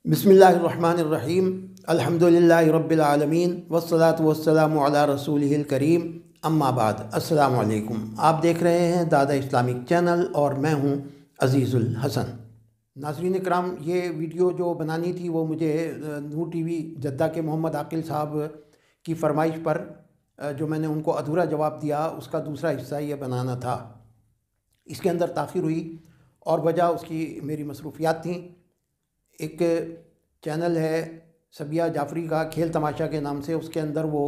बिस्मिल्लाहिर्रहमानिर्रहीम अल्हम्दुलिल्लाहि रब्बिल आलमीन वस्सलातु वस्सलामु अला रसूलिहिल करीम अम्मा बाद। अस्सलामु अलैकुम। आप देख रहे हैं दादा इस्लामिक चैनल और मैं हूं अज़ीज़ुल हसन। नाज़रीन इकराम, ये वीडियो जो बनानी थी वो मुझे नूर टीवी जद्दा के मोहम्मद आकिल साहब की फरमाइश पर जो मैंने उनको अधूरा जवाब दिया उसका दूसरा हिस्सा ये बनाना था। इसके अंदर ताख़ीर हुई और वजह उसकी मेरी मसरूफ़ियात थी। एक चैनल है सबिया जाफ़री का खेल तमाशा के नाम से, उसके अंदर वो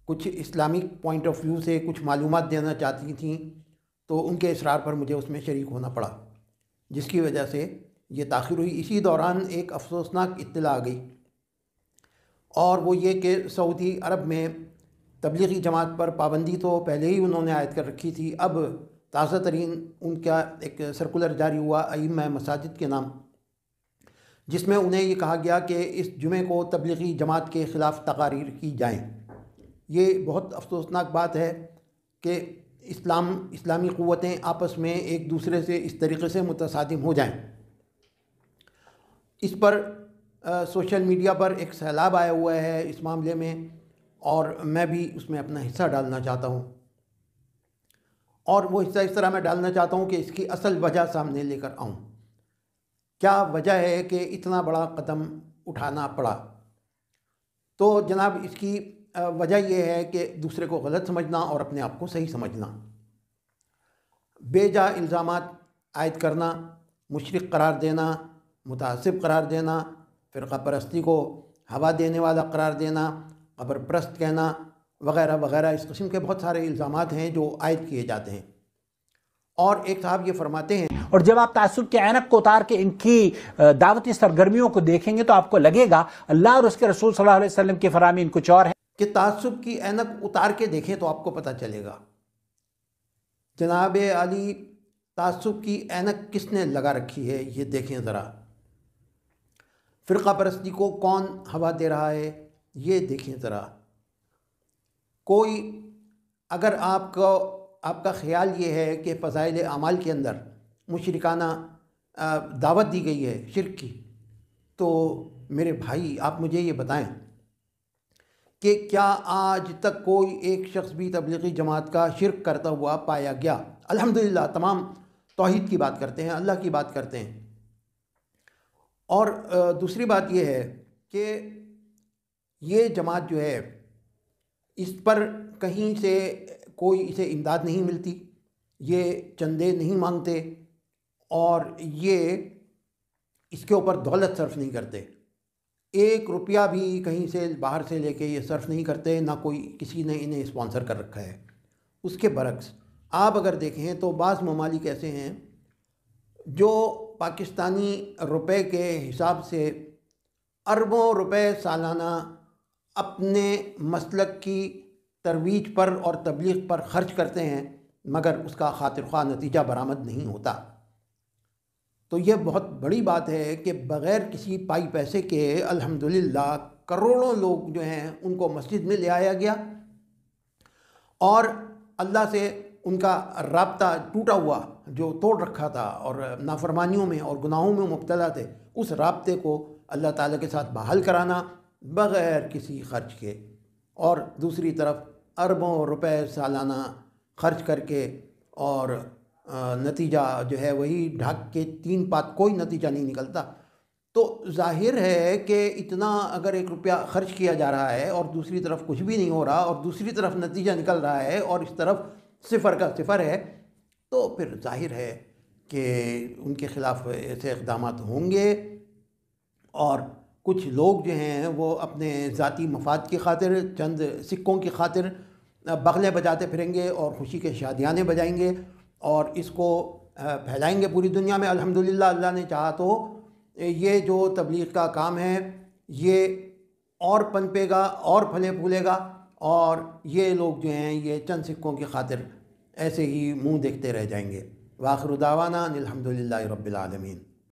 कुछ इस्लामिक पॉइंट ऑफ व्यू से कुछ मालूमात देना चाहती थी, तो उनके इसरार पर मुझे उसमें शरीक होना पड़ा, जिसकी वजह से ये ताख़ीर हुई। इसी दौरान एक अफसोसनाक इत्तला आ गई और वो ये कि सऊदी अरब में तबलीगी जमात पर पाबंदी तो पहले ही उन्होंने आयद कर रखी थी। अब ताज़ा तरीन उनका एक सर्कुलर जारी हुआ अइम्मा मसाजिद के नाम, जिसमें उन्हें ये कहा गया कि इस जुमे को तबलीगी जमात के ख़िलाफ़ तकारीर की जाएँ। ये बहुत अफसोसनाक बात है कि इस्लामी क़ुव्वतें आपस में एक दूसरे से इस तरीक़े से मुतसादिम हो जाएं। इस पर सोशल मीडिया पर एक सैलाब आया हुआ है इस मामले में, और मैं भी उसमें अपना हिस्सा डालना चाहता हूँ। और वो हिस्सा इस तरह मैं डालना चाहता हूँ कि इसकी असल वजह सामने लेकर आऊँ। क्या वजह है कि इतना बड़ा कदम उठाना पड़ा? तो जनाब, इसकी वजह यह है कि दूसरे को गलत समझना और अपने आप को सही समझना, बेजा इल्ज़ामात आयद करना, मुशरिक करार देना, मुतअस्सिब करार देना, फ़िरक़ा परस्ती को हवा देने वाला करार देना, कब्र परस्त कहना वग़ैरह वग़ैरह। इस किस्म के बहुत सारे इल्ज़ामात हैं जो आयद किए जाते हैं। और एक साहब ये फरमाते हैं, और जब आप तासुब के ऐनक को उतार के इनकी दावती सरगर्मियों को देखेंगे तो आपको लगेगा अल्लाह और उसके रसूल सल्लल्लाहु अलैहि वसल्लम की फरमाइन कुछ और है। कि तासुब की ऐनक उतार के देखें तो आपको पता चलेगा। जनाब अली, तासुब की ऐनक किसने लगा रखी है ये देखें ज़रा। फ़िरक़ा परस्ती को कौन हवा दे रहा है ये देखें ज़रा। कोई अगर आपका ख़्याल ये है कि फ़ज़ाइल आमाल के अंदर मुशरिकाना दावत दी गई है शिर्क की, तो मेरे भाई आप मुझे ये बताएं कि क्या आज तक कोई एक शख्स भी तबलीगी जमात का शिर्क करता हुआ पाया गया? अल्हम्दुलिल्लाह तमाम तौहीद की बात करते हैं, अल्लाह की बात करते हैं। और दूसरी बात यह है कि ये जमात जो है इस पर कहीं से कोई इसे इमदाद नहीं मिलती, ये चंदे नहीं मांगते और ये इसके ऊपर दौलत सर्फ नहीं करते। 1 रुपया भी कहीं से बाहर से लेके ये सर्फ नहीं करते, ना कोई किसी ने इन्हें स्पॉन्सर कर रखा है। उसके बरक्स आप अगर देखें तो बाज़ ममालिक ऐसे हैं जो पाकिस्तानी रुपए के हिसाब से अरबों रुपए सालाना अपने मसलक की तरवीज पर और तबलीग पर ख़र्च करते हैं, मगर उसका खातिर ख्वाह नतीजा बरामद नहीं होता। तो यह बहुत बड़ी बात है कि बग़ैर किसी पाई पैसे के अल्हम्दुलिल्लाह करोड़ों लोग जो हैं उनको मस्जिद में ले आया गया और अल्लाह से उनका राब्ता टूटा हुआ जो तोड़ रखा था और नाफरमानियों में और गुनाहों में मुब्तला थे, उस राब्ते को अल्लाह ताला के साथ बहाल कराना बग़ैर किसी ख़र्च के, और दूसरी तरफ अरबों रुपए सालाना ख़र्च करके और नतीजा जो है वही ढाक के 3 पात, कोई नतीजा नहीं निकलता। तो ज़ाहिर है कि इतना अगर 1 रुपया ख़र्च किया जा रहा है और दूसरी तरफ कुछ भी नहीं हो रहा और दूसरी तरफ नतीजा निकल रहा है और इस तरफ सिफ़र का सिफ़र है, तो फिर ज़ाहिर है कि उनके ख़िलाफ़ ऐसे इक़दामात होंगे और कुछ लोग जो हैं वो अपने ज़ाती मफाद की खातिर, चंद सिक्कों की खातिर बगले बजाते फिरेंगे और खुशी के शादियाने बजाएंगे और इसको फैलाएंगे पूरी दुनिया में। अल्हम्दुलिल्लाह अल्लाह ने चाहा तो ये जो तबलीग का काम है ये और पनपेगा और फले फूलेगा और ये लोग जो हैं ये चंद सिक्कों की खातिर ऐसे ही मुंह देखते रह जाएंगे। वाखिर दावाना अनिल हम्दुलिल्लाहि रब्बिल आलमीन।